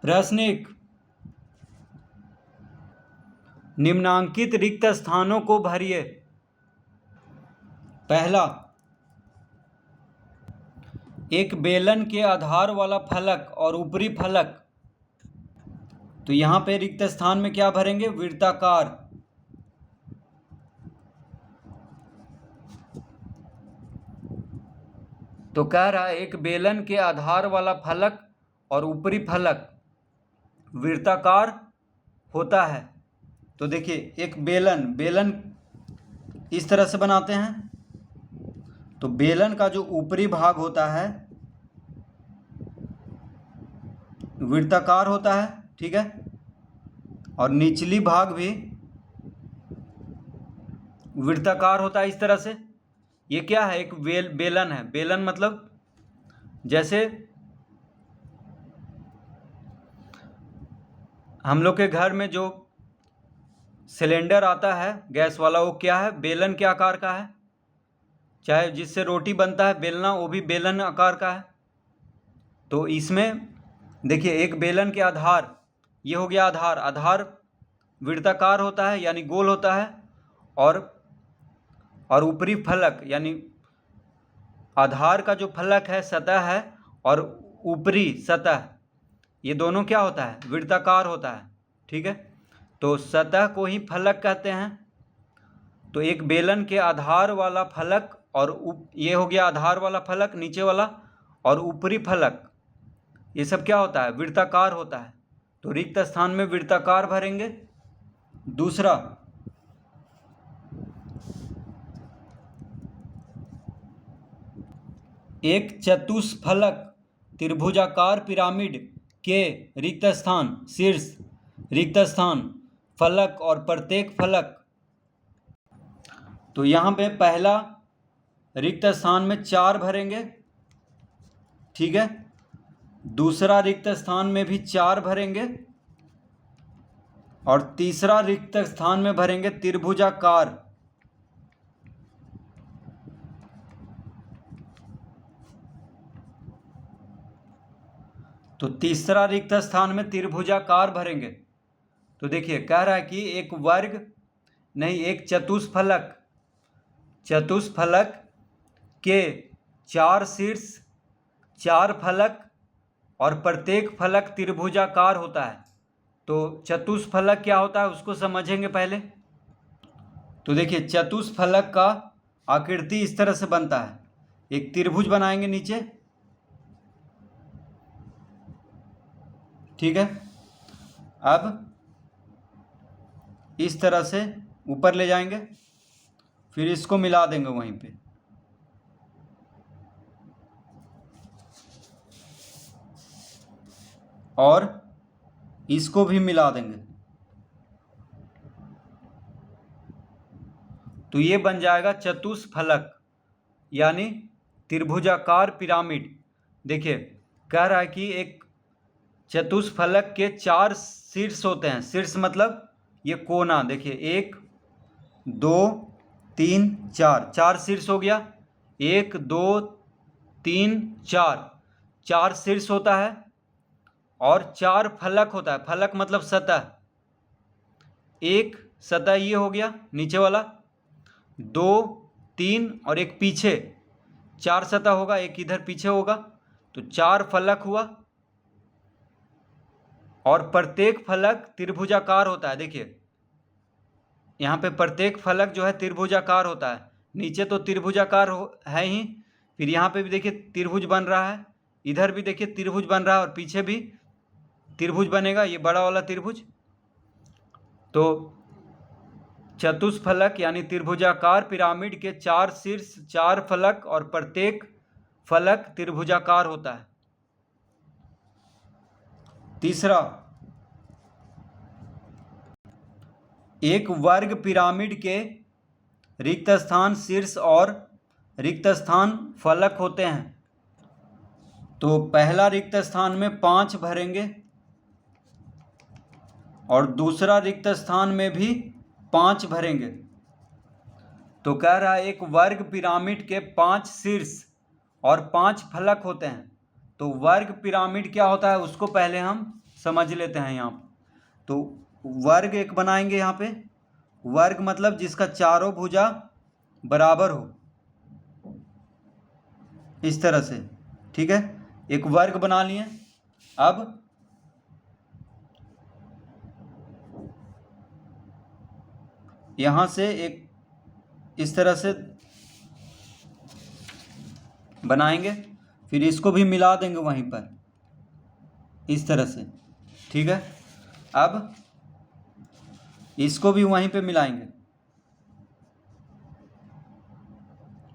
प्रश्न 1, निम्नांकित रिक्त स्थानों को भरिए। पहला, एक बेलन के आधार वाला फलक और ऊपरी फलक। तो यहाँ पे रिक्त स्थान में क्या भरेंगे? वृत्ताकार। तो कह रहा है एक बेलन के आधार वाला फलक और ऊपरी फलक वृत्ताकार होता है। तो देखिए एक बेलन इस तरह से बनाते हैं। तो बेलन का जो ऊपरी भाग होता है वृत्ताकार होता है, ठीक है, और निचली भाग भी वृत्ताकार होता है इस तरह से। ये क्या है? एक बेलन है। बेलन मतलब जैसे हम लोग के घर में जो सिलेंडर आता है गैस वाला, वो क्या है? बेलन के आकार का है। चाहे जिससे रोटी बनता है बेलना, वो भी बेलन आकार का है। तो इसमें देखिए एक बेलन के आधार, ये हो गया आधार। आधार वृत्ताकार होता है यानी गोल होता है, और ऊपरी फलक यानी आधार का जो फलक है सतह है, और ऊपरी सतह, ये दोनों क्या होता है? वृत्ताकार होता है, ठीक है। तो सतह को ही फलक कहते हैं। तो एक बेलन के आधार वाला फलक, और ये हो गया आधार वाला फलक नीचे वाला, और ऊपरी फलक, ये सब क्या होता है? वृत्ताकार होता है। तो रिक्त स्थान में वृत्ताकार भरेंगे। दूसरा, एक चतुष्फलक त्रिभुजाकार पिरामिड के रिक्त स्थान, शीर्ष, रिक्त स्थान, फलक और प्रत्येक फलक। तो यहाँ पे पहला रिक्त स्थान में 4 भरेंगे, ठीक है। दूसरा रिक्त स्थान में भी 4 भरेंगे, और तीसरा रिक्त स्थान में भरेंगे त्रिभुजाकार। तो तीसरा रिक्त स्थान में त्रिभुजाकार भरेंगे। तो देखिए कह रहा है कि एक वर्ग नहीं, एक चतुष्फलक के 4 शीर्ष, 4 फलक और प्रत्येक फलक त्रिभुजाकार होता है। तो चतुष्फलक क्या होता है उसको समझेंगे पहले। तो देखिए चतुष्फलक का आकृति इस तरह से बनता है। एक त्रिभुज बनाएंगे नीचे, ठीक है। अब इस तरह से ऊपर ले जाएंगे, फिर इसको मिला देंगे वहीं पे। और इसको भी मिला देंगे। तो ये बन जाएगा चतुष्फलक यानी त्रिभुजाकार पिरामिड। देखिए कह रहा है कि एक चतुष्फलक के 4 शीर्ष होते हैं। शीर्ष मतलब ये कोना, देखिए 1 2 3 4, 4 शीर्ष हो गया। 1 2 3 4, 4 शीर्ष होता है, और 4 फलक होता है। फलक मतलब सतह। एक सतह ये हो गया नीचे वाला, 2 3 और एक पीछे, 4 सतह होगा, एक इधर पीछे होगा। तो 4 फलक हुआ, और प्रत्येक फलक त्रिभुजाकार होता है। देखिए यहाँ पे प्रत्येक फलक जो है त्रिभुजाकार होता है। नीचे तो त्रिभुजाकार है ही, फिर यहाँ पे भी देखिए त्रिभुज बन रहा है, इधर भी देखिए त्रिभुज बन रहा है, और पीछे भी त्रिभुज बनेगा, ये बड़ा वाला त्रिभुज। तो चतुष्फलक यानी त्रिभुजाकार पिरामिड के 4 शीर्ष, 4 फलक और प्रत्येक फलक त्रिभुजाकार होता है। तीसरा, एक वर्ग पिरामिड के रिक्त स्थान शीर्ष और रिक्त स्थान फलक होते हैं। तो पहला रिक्त स्थान में 5 भरेंगे, और दूसरा रिक्त स्थान में भी 5 भरेंगे। तो कह रहा है एक वर्ग पिरामिड के 5 शीर्ष और 5 फलक होते हैं। तो वर्ग पिरामिड क्या होता है उसको पहले हम समझ लेते हैं यहाँ। तो वर्ग एक बनाएंगे यहाँ पे, वर्ग मतलब जिसका चारों भुजा बराबर हो, इस तरह से, ठीक है। एक वर्ग बना लिए। अब यहाँ से एक इस तरह से बनाएंगे, फिर इसको भी मिला देंगे वहीं पर, इस तरह से, ठीक है। अब इसको भी वहीं पे मिलाएंगे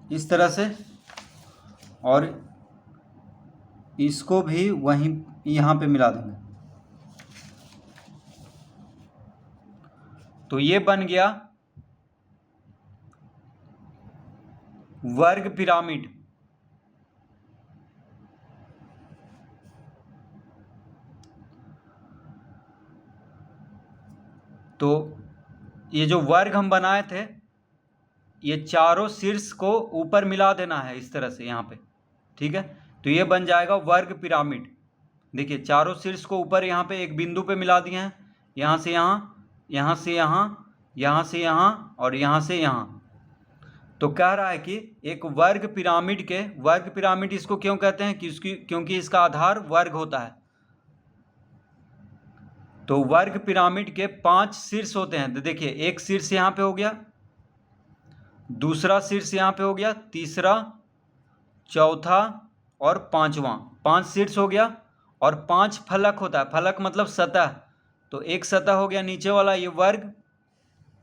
इस तरह से, और इसको भी वहीं यहाँ पे मिला देंगे। तो ये बन गया वर्ग पिरामिड। तो ये जो वर्ग हम बनाए थे, ये चारों शीर्ष को ऊपर मिला देना है इस तरह से यहाँ पे, ठीक है। तो ये बन जाएगा वर्ग पिरामिड। देखिए चारों शीर्ष को ऊपर यहाँ पे एक बिंदु पे मिला दिए हैं, यहाँ से यहाँ, यहाँ से यहाँ, यहाँ से यहाँ और यहाँ से यहाँ। तो कह रहा है कि एक वर्ग पिरामिड इसको क्यों कहते हैं, क्योंकि इसका आधार वर्ग होता है। तो वर्ग पिरामिड के 5 शीर्ष होते हैं। तो देखिए एक शीर्ष यहाँ पे हो गया, दूसरा शीर्ष यहाँ पे हो गया, तीसरा, चौथा और पांचवा, 5 शीर्ष हो गया। और 5 फलक होता है, फलक मतलब सतह। तो एक सतह हो गया नीचे वाला, ये वर्ग,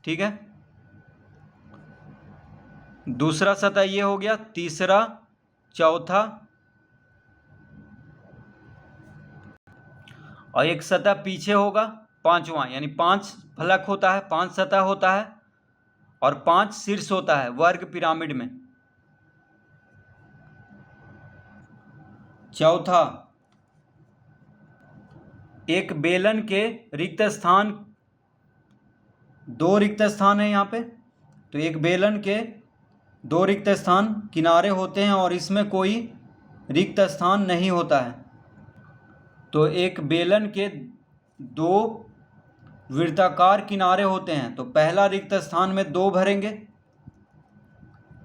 ठीक है। दूसरा सतह ये हो गया, तीसरा, चौथा, और एक सतह पीछे होगा, पांचवा। यानी 5 फलक होता है, 5 सतह होता है और 5 शीर्ष होता है वर्ग पिरामिड में। चौथा, एक बेलन के रिक्त स्थान, 2 रिक्त स्थान है यहाँ पे। तो एक बेलन के 2 रिक्त स्थान किनारे होते हैं और इसमें कोई रिक्त स्थान नहीं होता है। तो एक बेलन के 2 वृत्ताकार किनारे होते हैं, तो पहला रिक्त स्थान में 2 भरेंगे,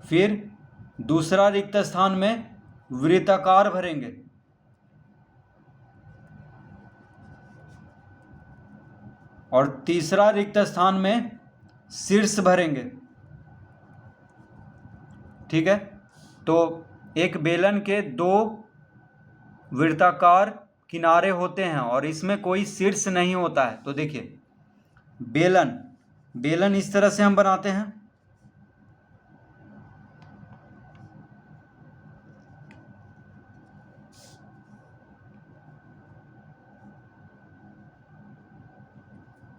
फिर दूसरा रिक्त स्थान में वृत्ताकार भरेंगे, और तीसरा रिक्त स्थान में शीर्ष भरेंगे, ठीक है। तो एक बेलन के 2 वृत्ताकार किनारे होते हैं और इसमें कोई शीर्ष नहीं होता है। तो देखिए बेलन इस तरह से हम बनाते हैं।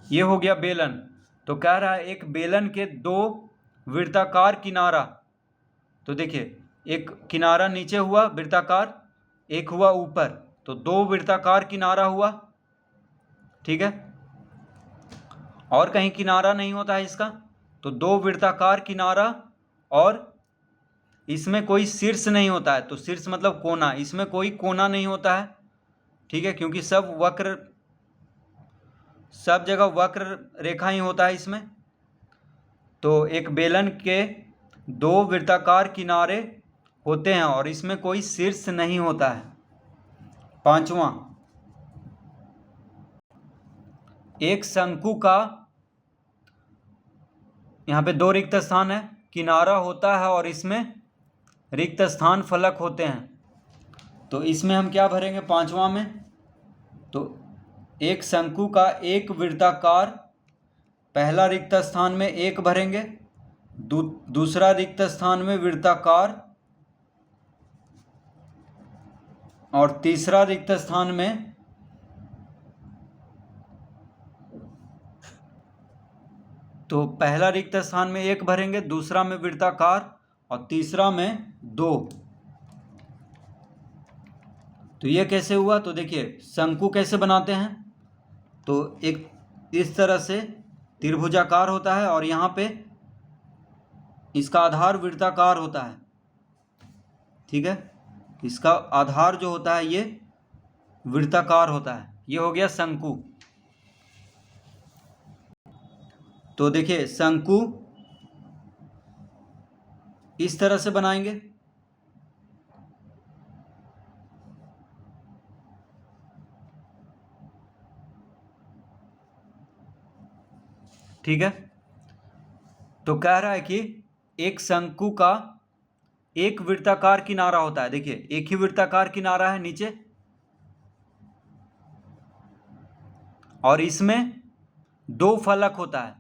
ये हो गया बेलन। तो कह रहा है एक बेलन के 2 वृत्ताकार किनारा। तो देखिए एक किनारा नीचे हुआ वृत्ताकार, एक हुआ ऊपर, तो 2 वृत्ताकार किनारा हुआ, ठीक है। और कहीं किनारा नहीं होता है इसका, तो 2 वृत्ताकार किनारा, और इसमें कोई शीर्ष नहीं होता है। तो शीर्ष मतलब कोना, इसमें कोई कोना नहीं होता है, ठीक है, क्योंकि सब जगह वक्र रेखा ही होता है इसमें। तो एक बेलन के 2 वृत्ताकार किनारे होते हैं और इसमें कोई शीर्ष नहीं होता है। पांचवा, एक शंकु का, यहाँ पे 2 रिक्त स्थान है, किनारा होता है और इसमें रिक्त स्थान फलक होते हैं। तो इसमें हम क्या भरेंगे पांचवा में, तो एक शंकु का एक वृत्ताकार, पहला रिक्त स्थान में 1 भरेंगे, दूसरा रिक्त स्थान में वृत्ताकार, और तीसरा रिक्त स्थान में, तो पहला रिक्त स्थान में 1 भरेंगे, दूसरा में वृत्ताकार और तीसरा में 2। तो ये कैसे हुआ, तो देखिए शंकु कैसे बनाते हैं। तो एक इस तरह से त्रिभुजाकार होता है और यहाँ पे इसका आधार वृत्ताकार होता है, ठीक है। इसका आधार जो होता है ये वृत्ताकार होता है, ये हो गया शंकु। तो देखिए शंकु इस तरह से बनाएंगे, ठीक है। तो कह रहा है कि एक शंकु का एक वृत्ताकार किनारा होता है। देखिए एक ही वृत्ताकार किनारा है नीचे, और इसमें दो फलक होता है।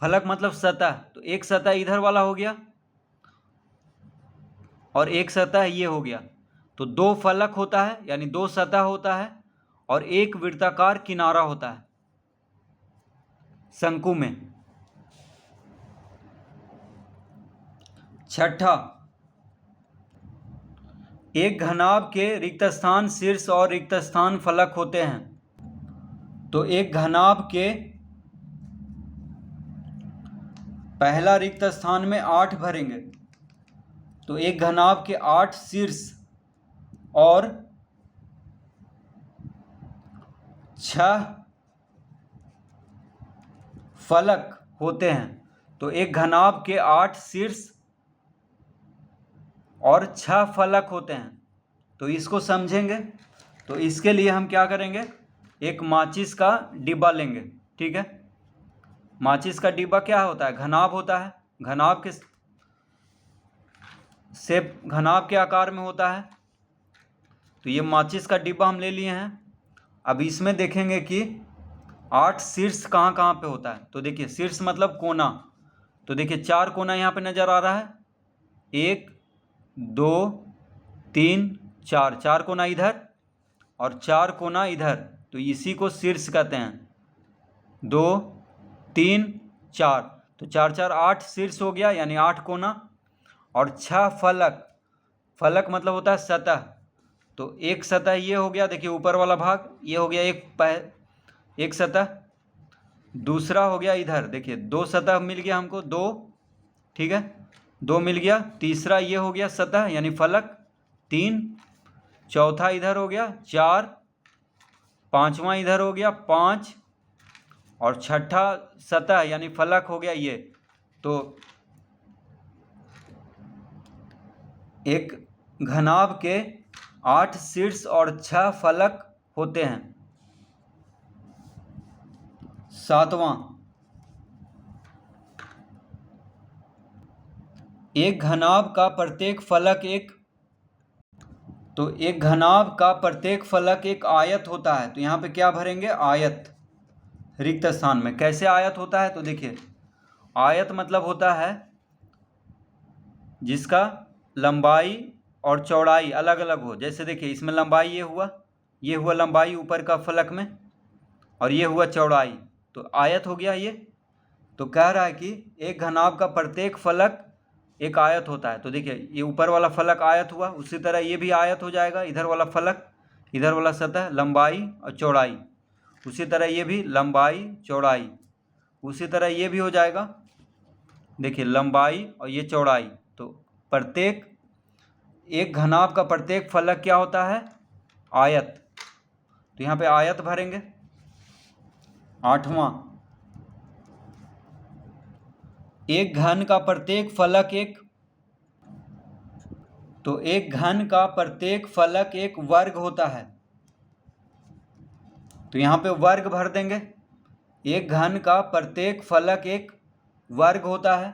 फलक मतलब सतह, तो एक सतह इधर वाला हो गया और एक सतह ये हो गया। तो दो फलक होता है यानी दो सतह होता है और एक वृत्ताकार किनारा होता है शंकु में। छठा, एक घनाभ के रिक्त स्थान शीर्ष और रिक्त स्थान फलक होते हैं। तो एक घनाभ के पहला रिक्त स्थान में 8 भरेंगे, तो एक घनाभ के 8 शीर्ष और 6 फलक होते हैं। तो एक घनाभ के 8 शीर्ष और 6 फलक होते हैं। तो इसको समझेंगे, तो इसके लिए हम क्या करेंगे, एक माचिस का डिब्बा लेंगे, ठीक है। माचिस का डिब्बा क्या होता है, घनाभ होता है, घनाभ के शेप घनाभ के आकार में होता है। तो ये माचिस का डिब्बा हम ले लिए हैं। अब इसमें देखेंगे कि 8 शीर्ष कहाँ कहाँ पे होता है। तो देखिए शीर्ष मतलब कोना, तो देखिए 4 कोना यहाँ पे नज़र आ रहा है, 1 2 3 4, 4 कोना इधर और 4 कोना इधर, तो इसी को शीर्ष कहते हैं। 2 3 4, तो 4 4 8 शीर्ष हो गया यानी 8 कोना, और 6 फलक, फलक मतलब होता है सतह। तो एक सतह ये हो गया, देखिए ऊपर वाला भाग ये हो गया एक सतह। दूसरा हो गया इधर, देखिए 2 सतह मिल गया हमको, 2, ठीक है, 2 मिल गया। तीसरा ये हो गया सतह यानी फलक, 3। चौथा इधर हो गया 4, पांचवा इधर हो गया 5, और छठा सतह यानी फलक हो गया ये। तो एक घनाभ के 8 शीर्ष और 6 फलक होते हैं। सातवां, एक घनाभ का प्रत्येक फलक एक घनाभ का प्रत्येक फलक एक आयत होता है। तो यहाँ पे क्या भरेंगे, आयत रिक्त स्थान में। कैसे आयत होता है, तो देखिए आयत मतलब होता है जिसका लंबाई और चौड़ाई अलग अलग हो। जैसे देखिए इसमें लंबाई ये हुआ लंबाई ऊपर का फलक में, और ये हुआ चौड़ाई, तो आयत हो गया ये। तो कह रहा है कि एक घनाभ का प्रत्येक फलक एक आयत होता है। तो देखिए ये ऊपर वाला फलक आयत हुआ, उसी तरह ये भी आयत हो जाएगा। इधर वाला फलक, इधर वाला सतह, लंबाई और चौड़ाई, उसी तरह ये भी लंबाई चौड़ाई, उसी तरह ये भी हो जाएगा। देखिए लंबाई और ये चौड़ाई, तो प्रत्येक एक घनाभ का प्रत्येक फलक क्या होता है, आयत। तो यहाँ पे आयत भरेंगे। आठवां, एक घन का प्रत्येक फलक एक घन का प्रत्येक फलक एक वर्ग होता है। तो यहाँ पे वर्ग भर देंगे। एक घन का प्रत्येक फलक एक वर्ग होता है।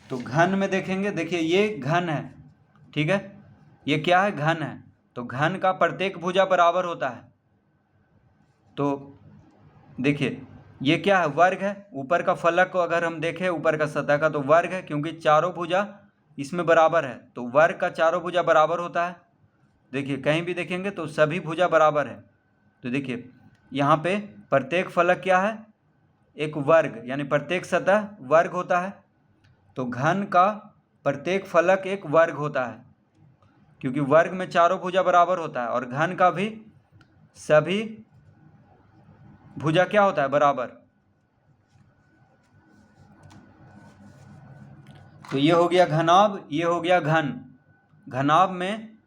तो घन में देखेंगे, देखिए ये घन है, ठीक है, ये क्या है, घन है। तो घन का प्रत्येक भुजा बराबर होता है। तो देखिए ये क्या है, वर्ग है। ऊपर का फलक को अगर हम देखें, ऊपर का सतह का, तो वर्ग है, क्योंकि चारों भुजा इसमें बराबर है। तो वर्ग का चारों भुजा बराबर होता है। देखिए कहीं भी देखेंगे तो सभी भुजा बराबर है। तो देखिए यहाँ पे प्रत्येक फलक क्या है, एक वर्ग, यानी प्रत्येक सतह वर्ग होता है। तो घन का प्रत्येक फलक एक वर्ग होता है, क्योंकि वर्ग में चारों भुजा बराबर होता है, और घन का भी सभी भुजा क्या होता है, बराबर। तो ये हो गया घनाभ, ये हो गया घन। घनाभ में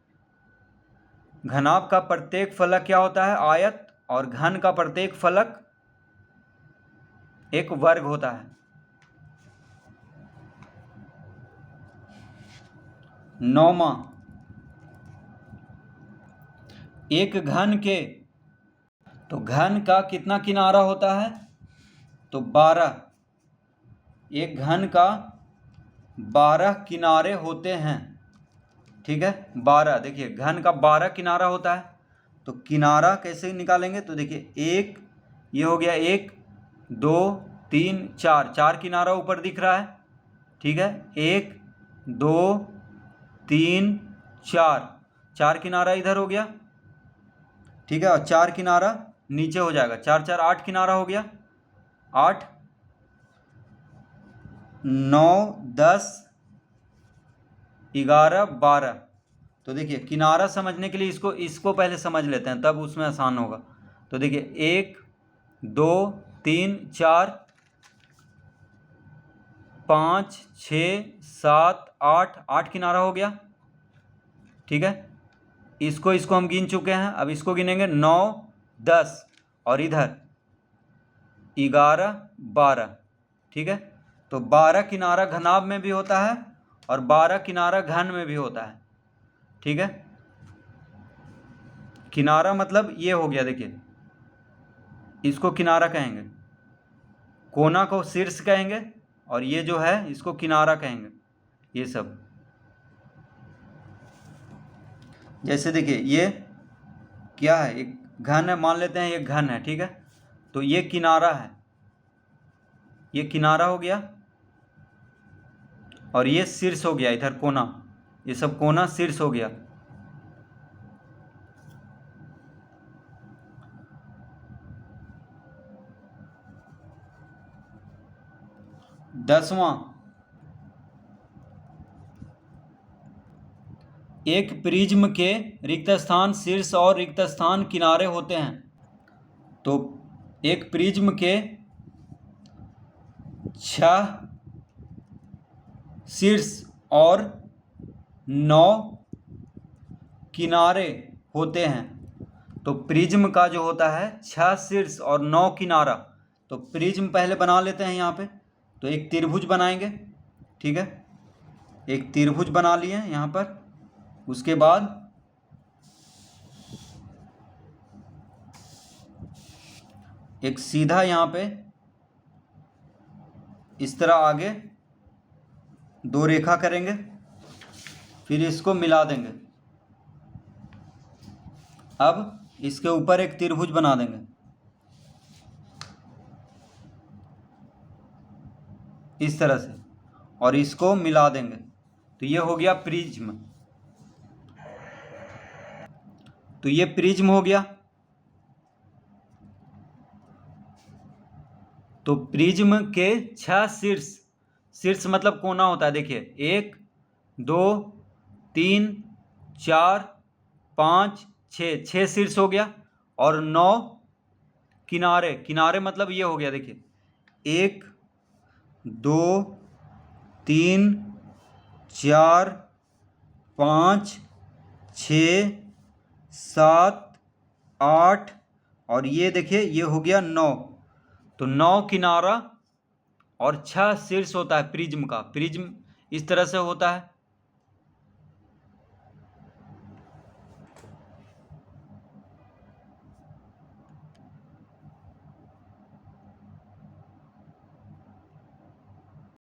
घनाभ का प्रत्येक फलक क्या होता है? आयत। और घन का प्रत्येक फलक एक वर्ग होता है। 9वां, एक घन के, तो घन का कितना किनारा होता है? तो 12। एक घन का 12 किनारे होते हैं। ठीक है, 12। देखिए घन का 12 किनारा होता है। तो किनारा कैसे निकालेंगे? तो देखिए एक, ये हो गया 1 2 3 4, 4 किनारा ऊपर दिख रहा है। ठीक है, 1 2 3 4, 4 किनारा इधर हो गया। ठीक है, और 4 किनारा नीचे हो जाएगा। 4 4 8 किनारा हो गया। 8 9 10 11 12। तो देखिए किनारा समझने के लिए इसको पहले समझ लेते हैं, तब उसमें आसान होगा। तो देखिए 1 2 3 4 5 6 7 8, 8 किनारा हो गया। ठीक है, इसको हम गिन चुके हैं। अब इसको गिनेंगे 9 10 और इधर 11 12। ठीक है, तो 12 किनारा घनाभ में भी होता है और 12 किनारा घन में भी होता है। ठीक है, किनारा मतलब ये हो गया। देखिए इसको किनारा कहेंगे, कोना को शीर्ष कहेंगे, और ये जो है इसको किनारा कहेंगे। ये सब जैसे देखिए ये क्या है? एक घन है, मान लेते हैं ये घन है। ठीक है, तो ये किनारा है, ये किनारा हो गया, और ये शीर्ष हो गया इधर कोना। ये सब कोना शीर्ष हो गया। दसवां, एक प्रिज्म के रिक्त स्थान शीर्ष और रिक्त स्थान किनारे होते हैं। तो एक प्रिज्म के 6 शीर्ष और 9 किनारे होते हैं। तो प्रिज्म का जो होता है 6 शीर्ष और 9 किनारा। तो प्रिज्म पहले बना लेते हैं यहाँ पे। तो एक त्रिभुज बनाएंगे। ठीक है, एक त्रिभुज बना लिए यहाँ पर। उसके बाद एक सीधा यहाँ पे इस तरह आगे 2 रेखा करेंगे, फिर इसको मिला देंगे। अब इसके ऊपर एक त्रिभुज बना देंगे इस तरह से, और इसको मिला देंगे। तो ये हो गया प्रिज्म। तो ये प्रिज्म हो गया। तो प्रिज्म के 6 शीर्ष, शीर्ष मतलब कोना होता है। देखिए 1 2 3 4 5 6, 6 शीर्ष हो गया, और 9 किनारे। किनारे मतलब ये हो गया। देखिए 1 2 3 4 5 6 7 8, और ये देखिए ये हो गया 9। तो 9 किनारा और 6 शीर्ष होता है प्रिज्म का। प्रिज्म इस तरह से होता है।